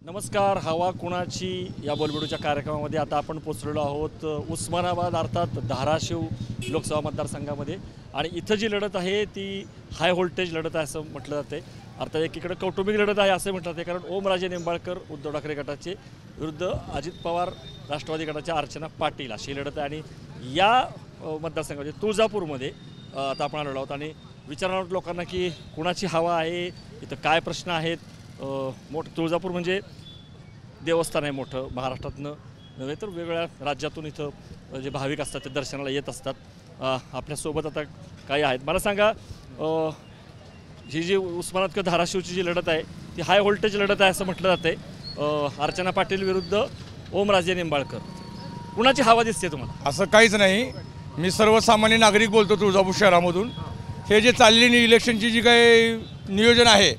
नमस्कार. हवा कुणाची या बोलबिडूच्या कार्यक्रमामध्ये आता आपण पोचलेलो आहोत उस्मानाबाद अर्थात धाराशिव लोकसभा मतदारसंघामध्ये. आणि इथं जी लढत आहे ती हाय व्होल्टेज लढत आहे असं म्हटलं जाते. अर्थात एकीकडे कौटुंबिक लढत आहे असं म्हटलं जाते, कारण ओमराजे निंबाळकर उद्धव ठाकरे गटाचे विरुद्ध अजित पवार राष्ट्रवादी गटाच्या अर्चना पाटील अशी लढत आहे. आणि या मतदारसंघामध्ये तुळजापूरमध्ये आता आपण आलेलो आहोत आणि विचारणार आहोत लोकांना की कुणाची हवा आहे, इथं काय प्रश्न आहेत. तुळजापूर म्हणजे देवस्थान आहे मोठं, महाराष्ट्रातनं नव्हे तर वेगवेगळ्या राज्यातून इथं जे भाविक असतात ते दर्शनाला येत असतात. आपल्यासोबत आता काही आहेत. मला सांगा, ही जी उस्मानाबाद किंवा धाराशिवची जी लढत आहे ती हाय व्होल्टेज लढत आहे असं म्हटलं जाते. अर्चना पाटील विरुद्ध ओमराजे निंबाळकर, कुणाची हवा दिसते तुम्हाला? असं काहीच नाही. मी सर्वसामान्य नागरिक बोलतो तुळजापूर शहरामधून. हे जे चाललेली इलेक्शनची जी काही नियोजन आहे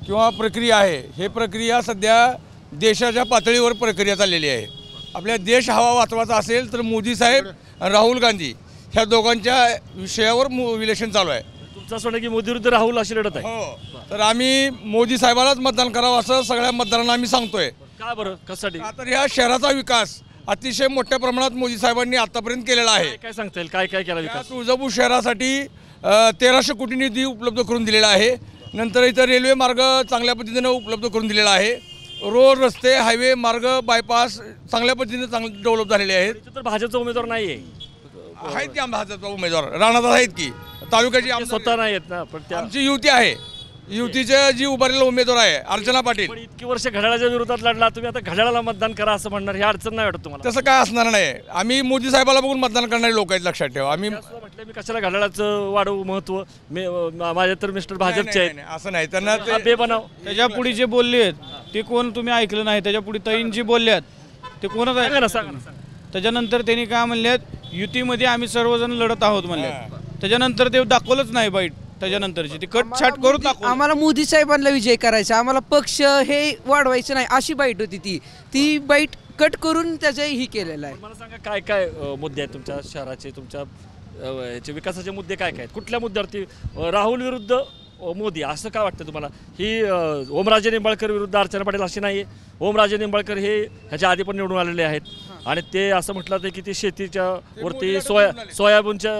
किंवा प्रक्रिया आहे, हे प्रक्रिया सध्या देशाच्या पातळीवर प्रक्रिया चाललेली आहे. आपल्या देश हवा वाचवायचा असेल तर मोदी साहेब आणि राहुल गांधी ह्या दोघांच्या विषयावर इलेक्शन चालू आहे. तुमचं असं वाटतं की मोदी विरुद्ध राहुल अशी लढत आहे? हो, तर आम्ही मोदी साहेबांनाच मतदान करावं असं सगळ्या मतदारांना आम्ही सांगतोय. का बरं, कशासाठी? का तर ह्या शहराचा विकास अतिशय मोठ्या प्रमाणात मोदी साहेबांनी आतापर्यंत केलेला आहे. काय सांगता येईल, काय काय केला विकास? तुळजापूर शहरासाठी 1300 कोटी निधी उपलब्ध करून दिलेला आहे. नंतर इथं रेल्वे मार्ग चांगल्या पद्धतीने उपलब्ध करून दिलेला आहे. रोड, रस्ते, हायवे मार्ग, बायपास चांगल्या पद्धतीने चांगले डेव्हलप झालेले आहेत. तर भाजपचा उमेदवार नाही आहे? आहेत की भाजपचा उमेदवार राणादार आहेत की तालुक्याची स्वतः नाही आहेत ना, पण त्या आमची युती आहे. युतीचे जी उभारलेला उमेदवार आहे अर्चना पाटील. पण इतकी वर्ष घड्याळाच्या विरोधात लढला तुम्ही, आता घड्याळाला मतदान करा असं म्हणणार, ही अडचण नाही वाटत तुम्हाला? तसं काय असणार नाही. आम्ही मोदी साहेबाला बघून मतदान करणारे लोक आहेत, लक्षात ठेवा. आम्ही म्हटलं मी कशाला घड्याळाचं वाढवू महत्व, माझे तर मिस्टर भाजपचे आहेत. असं नाही. त्यांना बे बनाव. त्याच्या पुढे जे बोलले आहेत ते कोण तुम्ही ऐकलं नाही. त्याच्या पुढे ताईन जी बोलल्यात ते कोणच सांगा ना, ऐकलं सांगा नाही. ना. त्याच्यानंतर त्यांनी काय म्हणल्यात, युतीमध्ये आम्ही सर्वजण लढत आहोत म्हणल्यात. त्याच्यानंतर ते दाखवलंच नाही बाईट. त्याच्यानंतरची ती कट करून दाखवलं. आम्हाला मोदी साहेबांना विजय करायचा, आम्हाला पक्ष हे वाढवायचं नाही अशी बाईट होती. ती बाईट कट करून त्याचं ही केलेलं आहे. मला सांगा काय काय मुद्दे आहेत तुमच्या शहराचे, तुमच्या ह्याचे विकासाचे मुद्दे काय काय आहेत? कुठल्या मुद्द्यावरती राहुल विरुद्ध मोदी असं काय वाटतं तुम्हाला? ही ओमराजे निंबाळकर विरुद्ध अर्चना पाटील अशी नाही आहे. ओमराजे निंबाळकर हे ह्याच्या आधी पण निवडून आलेले आहेत आणि ते असं म्हटलं जातं की ते शेतीच्या वरती सोयाबीनच्या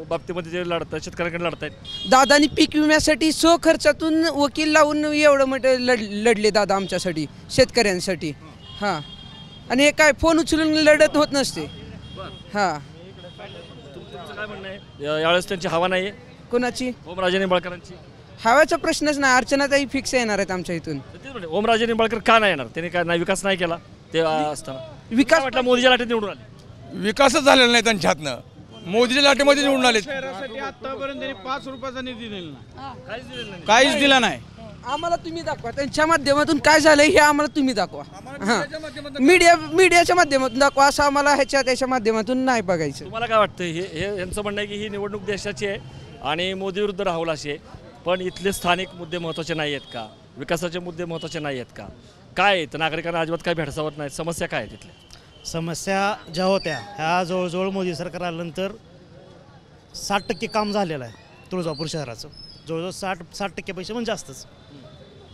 बाबतीमध्ये जे लढत आहेत, शेतकऱ्यांकडे लढत आहेत. दादानी पीक विम्यासाठी खर्चातून वकील लावून एवढं मोठं लढले दादा आमच्यासाठी, शेतकऱ्यांसाठी. हां, आणि हे काय फोन उचलून लढत होत नसते. हां, तुमचं काय म्हणणं आहे? यावेळेस त्यांची हवा नाही आहे कोणाची? ओमराजे निंबाळकरांची. हव्याचा प्रश्नच नाही. अर्चनाताई फिक्स येणार आहेत आमच्या इथून. ओमराजे निंबाळकर का नाही येणार? त्याने काय नाही विकास नाही केला ते असताना? विकास म्हटलं मोदीच्या लाटेत निवडून आले. विकासच झालेला नाही त्यांच्या हातनं. मोदीच्या लाटेमध्ये निवडून आले. शहरासाठी आतापर्यंत त्यांनी 5 रुपयाचा निधी दिला नाही, काहीच दिलेलं नाही. काहीच दिला नाही. आम्हाला तुम्ही दाखवा त्यांच्या माध्यमातून काय झालं हे आम्हाला तुम्ही दाखवा. हां, मीडियाच्या माध्यमातून दाखवा, असं आम्हाला त्याच्या माध्यमातून नाही बघायचं. तुम्हाला काय वाटतं? हे यांचं म्हणणं आहे की ही निवडणूक देशाची आहे आणि मोदी विरुद्ध राहुल अशी आहे, पण इथले स्थानिक मुद्दे महत्त्वाचे नाही आहेत का? विकासाचे मुद्दे महत्त्वाचे नाही आहेत का? काय आहेत? नागरिकांना अजिबात काय भेडसावत नाही. समस्या काय आहेत तिथल्या? समस्या ज्या होत्या ह्या जवळजवळ मोदी सरकार आल्यानंतर 60% काम झालेलं आहे तुळजापूर शहराचं. जवळजवळ 60% पण जास्तच.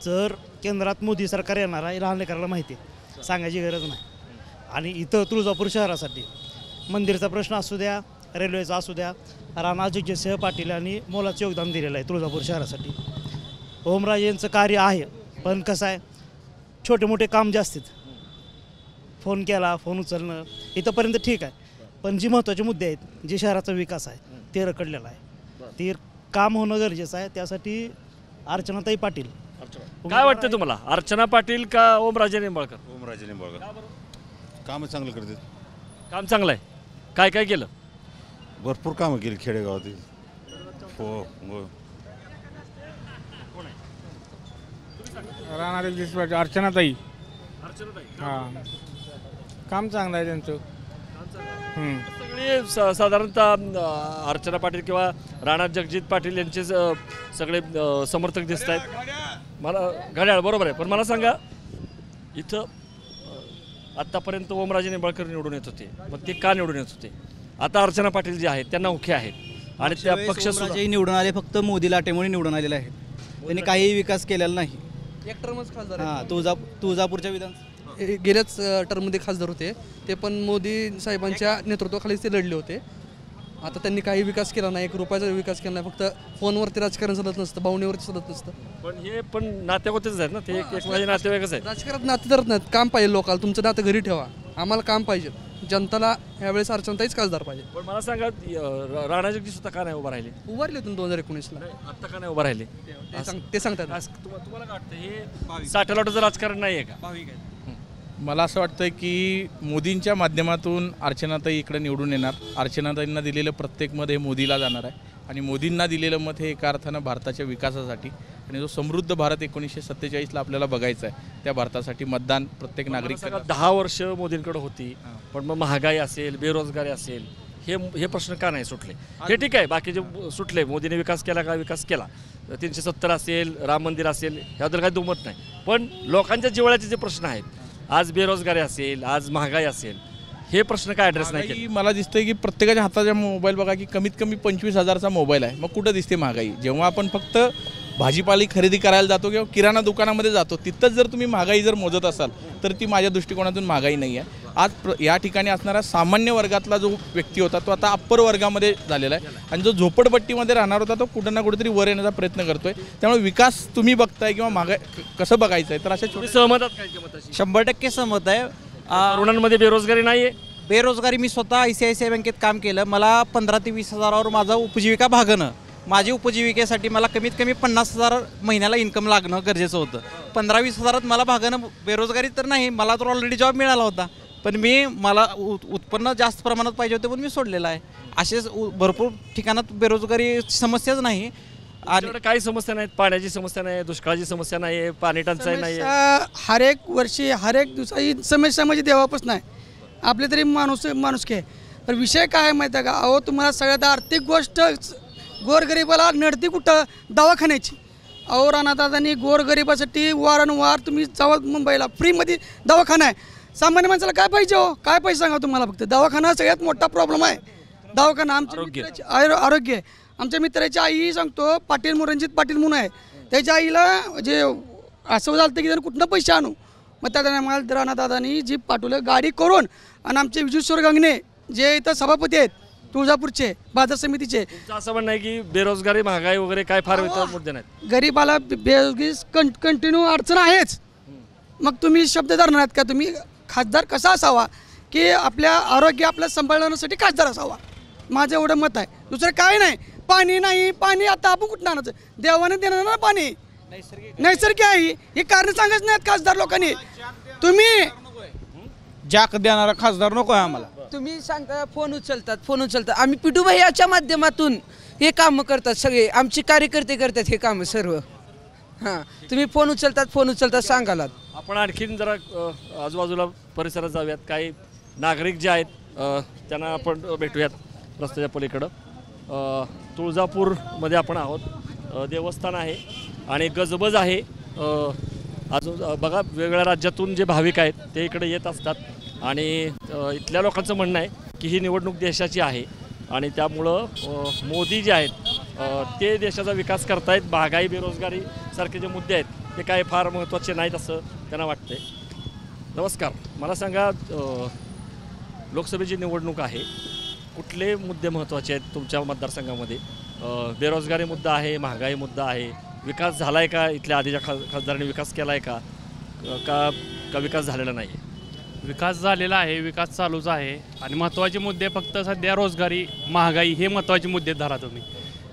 जर केंद्रात मोदी सरकार येणार आहे लहान लेकराला माहिती आहे, सांगायची गरज नाही. आणि इथं तुळजापूर शहरासाठी मंदिरचा प्रश्न असू द्या, रेल्वेचा असू द्या, राणा जगजितसिंह पाटील यांनी मोलाचं योगदान दिलेलं आहे तुळजापूर शहरासाठी. ओमराजेंचं कार्य आहे, पण कसं आहे, छोटे मोठे काम जास्त आहेत. फोन केला, फोन उचलणं इथंपर्यंत ठीक आहे, पण जी महत्त्वाचे मुद्दे आहेत, जे शहराचा विकास आहे ते रखडलेला आहे. ते काम होणं गरजेचं आहे. त्यासाठी अर्चनाताई पाटील. काय वाटतं तुम्हाला? अर्चना पाटील का ओमराजे निंबाळकर? ओमराजे निंबाळकर कामं चांगलं करतात. काम चांगलं आहे. काय काय केलं? भरपूर कामं केली खेडेगावात. हो, राणा अर्चनाताई. हां, काम चांगलं आहे त्यांचं. सगळे साधारणतः अर्चना पाटील किंवा राणा जगजित पाटील यांचे सगळे समर्थक दिसत आहेत मला. घड्याळ बरोबर आहे, पण मला सांगा, इथं आत्तापर्यंत ओमराजे निंबाळकर निवडून येत होते, मग ते का निवडून येत होते? आता अर्चना पाटील जे आहेत त्यांना मुख्य आहेत आणि त्या पक्ष निवडून आले, फक्त मोदी लाटेमुळे निवडून आलेले आहेत. त्यांनी काही विकास केलेला नाही. एक टर्मच खासदार हां तुळजापूरच्या विधान गेल्याच टर्ममध्ये खासदार होते ते पण मोदी साहेबांच्या नेतृत्वाखालीच ते लढले होते. आता त्यांनी काही विकास केला नाही, 1 रुपयाचा विकास केला नाही. फक्त फोनवरती राजकारण चालत नसतं, भावनेवरती चालत नसतं. पण हे पण नातेवाईकच आहेत ना, ते एक माझे नातेवाईकच आहेत. राजकारणात नाते धरत नाहीत, काम पाहिजे लोकांना. तुमचं नातं घरी ठेवा, आम्हाला काम पाहिजे. जनताला यावेळेस अर्चनाताईच खासदार पाहिजे. पण मला सांगा राणा जगदीश स्वतः का नाही उभा राहिले? उभारले होते 2019ला, आत्ता का नाही उभा राहिले? ते सांगतात. तुम्हाला काय वाटतं हे साठलाटाचं राजकारण नाही आहे का? मला असं वाटतं की मोदींच्या माध्यमातून अर्चनाताई इकडे निवडून येणार. अर्चनाताईंना दिलेलं प्रत्येक मत हे मोदीला जाणार आहे आणि मोदींना दिलेलं मत हे एका अर्थानं भारताच्या विकासासाठी आणि जो समृद्ध भारत 1947ला आपल्याला बघायचा आहे त्या भारतासाठी मतदान प्रत्येक नागरिक 10 वर्ष मोदींकडे होती, पण मग महागाई असेल, बेरोजगारी असेल, हे प्रश्न का नाही सुटले? हे ठीक आहे, बाकीचे सुटले. मोदीने विकास केला का? विकास केला. 370 असेल, राम मंदिर असेल, ह्याबद्दल काही दुमत नाही. पण लोकांच्या जिव्हाळ्याचे जे प्रश्न आहेत, आज बेरोजगारी असेल, आज महागाई असेल, हे प्रश्न काय ॲड्रेस नाही केले? मला दिसतंय की प्रत्येकाच्या हाताचा मोबाईल बघा की कमीत कमी 25,000चा मोबाईल आहे. मग कुठं दिसते महागाई? जेव्हा आपण फक्त भाजीपाली खरेदी करायला जातो किंवा किराणा दुकानामध्ये जातो, तिथंच जर तुम्ही महागाई जर मोजत असाल तर ती माझ्या दृष्टिकोनातून महागाई नाही आहे. आज या ठिकाणी असणारा सामान्य वर्गातला जो व्यक्ती होता तो आता अप्पर वर्गामध्ये झालेला आहे आणि जो झोपडपट्टीमध्ये राहणार होता तो कुठं ना कुठेतरी वर येण्याचा प्रयत्न करतोय. त्यामुळे विकास तुम्ही बघताय किंवा महागाई कसं बघायचं आहे तर अशा छोटे सहमत आहात काय मताशी? 100% सहमत आहे. तरुणांमध्ये बेरोजगारी नाही आहे. बेरोजगारी मी स्वतः ICICI बँकेत काम केलं. मला 15 ते 20 हजारावर माझा उपजीविका भागणं. माझी उपजीविकेसाठी मला कमीत कमी 50,000 महिन्याला इन्कम लागणं गरजेचं होतं. 15-20 हजारात मला भागणं बेरोजगारी तर नाही, मला तर ऑलरेडी जॉब मिळाला होता, पण मला उत्पन्न जास्त प्रमाणात पाहिजे होते म्हणून मी सोडलेलं आहे. असेच भरपूर ठिकाणात बेरोजगारी समस्याच नाही. आणि काही समस्या नाहीत, पाण्याची समस्या नाही, दुष्काळाची समस्या नाही आहे, पाणी टंचाई नाही आहे. हर एक वर्षी हर एक दिवसाची समस्या म्हणजे देवापासून नाही, आपले तरी माणूस काय. पण विषय काय आहे माहिती आहे का? अहो तुम्हाला सगळ्यात आर्थिक गोष्ट गोरगरिबाला नडती कुठं? दवाखान्याची. अहो राणादादांनी गोरगरिबासाठी वारंवार तुम्ही जावा मुंबईला, फ्रीमध्ये दवाखाना आहे. सामान्य माणसाला काय पाहिजे हो? काय पाहिजे सांगा तुम्हाला? फक्त दवाखाना सगळ्यात मोठा प्रॉब्लेम आहे. दवाखाना आमच्या मित्राची आरोग्य. आमच्या मित्राची आई सांगतो, पाटील रणजित पाटील म्हणून आहे, त्याच्या आईला जे असं झालं की त्यानं कुठनं पैसे आणू. मग त्या मला राणादादांनी जीप पाठवलं गाडी करून. आणि आमचे विजूश्वर गंगणे जे इथं सभापती आहेत तुळजापूरचे बाजार समितीचे, असं म्हणणं आहे की बेरोजगारी, महागाई वगैरे काय फार मुद्दे नाहीत. गरीबाला बेरोजगारी कंटिन्यू अडचण आहेच. मग तुम्ही शब्द धरणार आहेत का? तुम्ही खासदार कसा असावा की आपल्या आरोग्य आपल्या सांभाळण्यासाठी खासदार असावा, माझं एवढं मत आहे. दुसरं काय नाही. पाणी नाही, पाणी आता आपण कुठं आणायचं? देवाने देणार ना पाणी, नैसर्गिक आहे. हे कारण सांगायचं नाहीत खासदार लोकांनी. तुम्ही जाक देणारा खासदार नको आहे आम्हाला. तुम्ही सांगता फोन उचलतात. आम्ही पिटू भैयाच्या माध्यमातून हे कामं करतात, सगळे आमचे कार्यकर्ते करतात हे कामं सर्व. हां, तुम्ही फोन उचलतात सांगालात. आपण आणखीन जरा आजूबाजूला परिसरात जाऊयात. काही नागरिक जे आहेत त्यांना आपण भेटूयात रस्त्याच्या पलीकडं. तुळजापूरमध्ये आपण आहोत. देवस्थान आहे आणि गजबज आहे. अजून बघा, वेगवेगळ्या राज्यातून जे भाविक आहेत ते इकडे येत असतात आणि इथल्या लोकांचं म्हणणं आहे की ही निवडणूक देशाची आहे आणि त्यामुळं मोदी जे आहेत ते देशाचा विकास करतायत. महागाई, बेरोजगारी सारखे जे मुद्दे आहेत ते काय फार महत्त्वाचे नाहीत असं त्यांना वाटतंय. नमस्कार, मला सांगा, लोकसभेची निवडणूक आहे, कुठले मुद्दे महत्त्वाचे आहेत तुमच्या मतदारसंघामध्ये? बेरोजगारी मुद्दा आहे, महागाई मुद्दा आहे, विकास झाला आहे का? इथल्या आधीच्या खासदारांनी विकास केला आहे का विकास झालेला नाही आहे? विकास झालेला आहे, विकास चालूच आहे. आणि महत्त्वाचे मुद्दे फक्त सध्या रोजगारी, महागाई हे महत्त्वाचे मुद्दे धरा तुम्ही.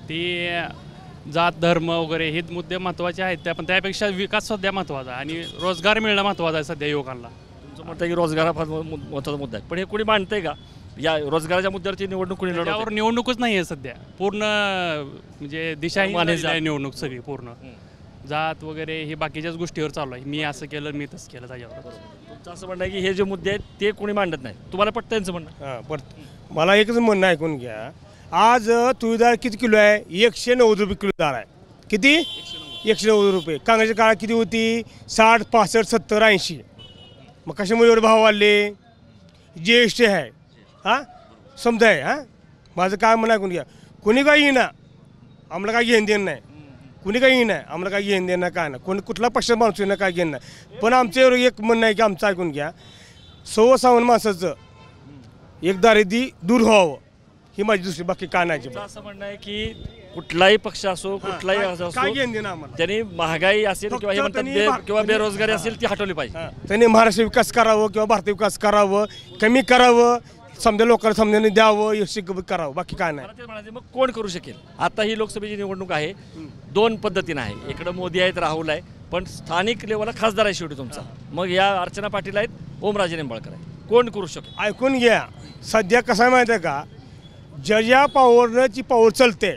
ती जात, धर्म वगैरे हे मुद्दे महत्त्वाचे आहेत, पण त्यापेक्षा विकास सध्या महत्त्वाचा आहे आणि रोजगार मिळणं महत्त्वाचं आहे सध्या युवकांना. तुमचं म्हणतं की रोजगार हा फार महत्त्वाचा मुद्दा आहे, पण हे कोणी मांडतंय का? या रोजगाराच्या मुद्द्यावरची निवडणूक कोणी लढवतंय? त्यावर निवडणूकच नाही आहे सध्या. पूर्ण म्हणजे दिशाहीन झालेली आहे निवडणूक सगळी पूर्ण. जात वगैरे हे बाकीच्याच गोष्टीवर चालू आहे. मी असं केलं, मी तसं केलं, त्याच्यावर. तुमचं असं म्हणणं आहे की हे जे मुद्दे आहेत ते कोणी मांडत नाही. तुम्हाला पटतं त्यांचं म्हणणं? हां, मला एकच म्हणणं ऐकून घ्या. आज तुळी डाळ किती किलो आहे? 190 रुपये किलो डाळ आहे. किती? 190 रुपये. कांग्रेसच्या काळात किती होती? 60, 65, 70, 80. मग कशामुळे एवढे भाव वाढले? GST आहे. हां, समजा आहे. हां, माझं काय म्हणणं ऐकून घ्या. कोणी काही येईना, आम्हाला काय घेणं देणं नाही. कुणी काही नाही, आम्हाला काही घेणं देणं काय नाही, कोणी कुठला पक्ष माणूस येणं काय घेणं नाही. पण आमचं एक म्हणणं आहे की आमचं ऐकून घ्या, सर्वसामान्य माणसाचं एक दारिद्र्य दूर व्हावं ही माझी दुसरी, बाकी काय नाही. तुमचं असं म्हणणं आहे की कुठलाही पक्ष असो, कुठलाही असो, काय घेणं देणं आम्हाला, त्यांनी महागाई असेल किंवा हे म्हणतात किंवा बेरोजगारी असेल ती हटवली पाहिजे. त्यांनी महाराष्ट्र विकास करावं किंवा भारतीय विकास करावं, कमी करावं, समजा लोकांना समजाने द्यावं, यश करावं, बाकी काय नाही. मला ते म्हणायचं मग कोण करू शकेल? आता ही लोकसभेची निवडणूक आहे, दोन पद्धतीनं आहे. इकडं मोदी आहेत, राहुल आहे, पण स्थानिक लेवलला खासदार आहे शेवटी तुमचा. मग या अर्चना पाटील आहेत, ओमराजे निंबाळकर आहे, कोण करू शकेल? ऐकून घ्या, सध्या कसं आहे माहिती आहे का, ज्या पॉवरनं जी पॉवर चालते,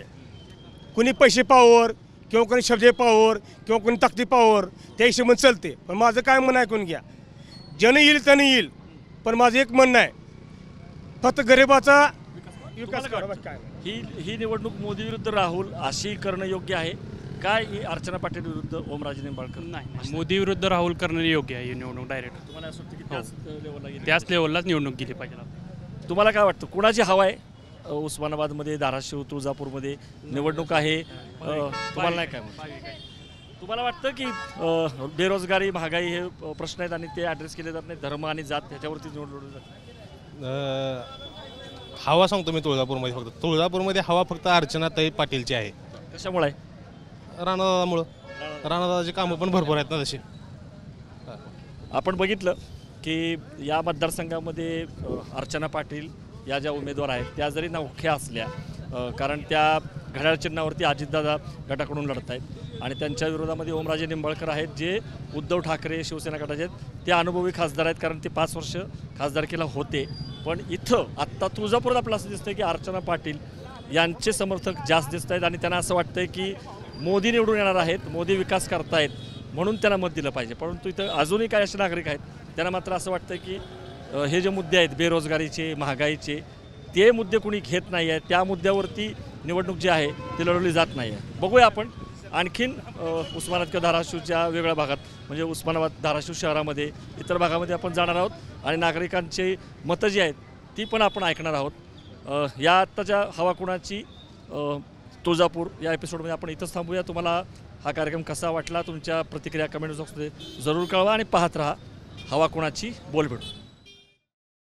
कुणी पैसे पॉवर किंवा कोणी शब्द पॉवर किंवा कोणी ताकदी पॉवर, त्या हिशोबाने चालते. पण माझं काय म्हणणं ऐकून घ्या, जन येईल त्यानं येईल, पण माझं एक म्हणणं आहे, फक्त गरिबाचा विकास करा. काय ही निवडणूक मोदी विरुद्ध राहुल अशी करणं योग्य आहे काय? ही अर्चना पाटील विरुद्ध ओमराजे निंबाळकर? नाही, मोदी विरुद्ध राहुल करणं योग्य आहे. ही निवडणूक डायरेक्ट तुम्हाला असं वाटतं की त्याच लेवलला गेली? त्याच लेवललाच निवडणूक गेली पाहिजे. तुम्हाला काय वाटतं, कुणाची हवा आहे? उस्मानाबादमध्ये, धाराशिव, तुळजापूरमध्ये निवडणूक आहे, तुम्हाला नाही काय म्हणतं? तुम्हाला वाटतं की बेरोजगारी, महागाई हे प्रश्न आहेत आणि ते ॲड्रेस केले जात नाही, धर्म आणि जात ह्याच्यावरती निवडणूक जाते? हवा सांगतो मी तुळजापूरमध्ये, फक्त तुळजापूरमध्ये हवा फक्त अर्चनाताई पाटीलची आहे. कशामुळे आहे? राणादादामुळं. राणादादाची कामं पण भरपूर आहेत ना तशी. आपण बघितलं की या मतदारसंघामध्ये अर्चना पाटील या ज्या उमेदवार आहेत त्या जरी नवख्या असल्या, कारण त्या घड्याळ चिन्हावरती अजितदादा गटाकडून लढत आहेत आणि त्यांच्या विरोधामध्ये ओमराजे निंबाळकर आहेत, जे उद्धव ठाकरे शिवसेना गटाचे आहेत. ते अनुभवी खासदार आहेत, कारण ते 5 वर्ष खासदारकीला होते. पण इथं आत्ता तुळजापुरात आपलं असं दिसतं की अर्चना पाटील यांचे समर्थक जास्त दिसत आहेत आणि त्यांना असं वाटतंय की मोदी निवडून येणार आहेत, मोदी विकास करतायत म्हणून त्यांना मत दिलं पाहिजे. परंतु इथं अजूनही काही असे नागरिक आहेत त्यांना मात्र असं वाटतं की हे जे मुद्दे आहेत बेरोजगारीचे, महागाईचे, ते मुद्दे कोणी घेत नाही आहे. त्या मुद्द्यावरती निवडणूक जी आहे ती लढवली जात नाही आहे. बघूया आपण आणखीन उस्मानाबाद किंवा धाराशिवच्या वेगळ्या भागात, म्हणजे उस्मानाबाद धाराशिव शहरामध्ये इतर भागामध्ये आपण जाणार आहोत आणि नागरिकांची मतं जी आहेत ती पण आपण ऐकणार आहोत. या आत्ताच्या हवा कुणाची तुळजापूर या एपिसोडमध्ये आपण इथंच थांबूया. तुम्हाला हा कार्यक्रम कसा वाटला, तुमच्या प्रतिक्रिया कमेंट बॉक्समध्ये जरूर कळवा आणि पाहत राहा हवा कुणाची बोल भेटू.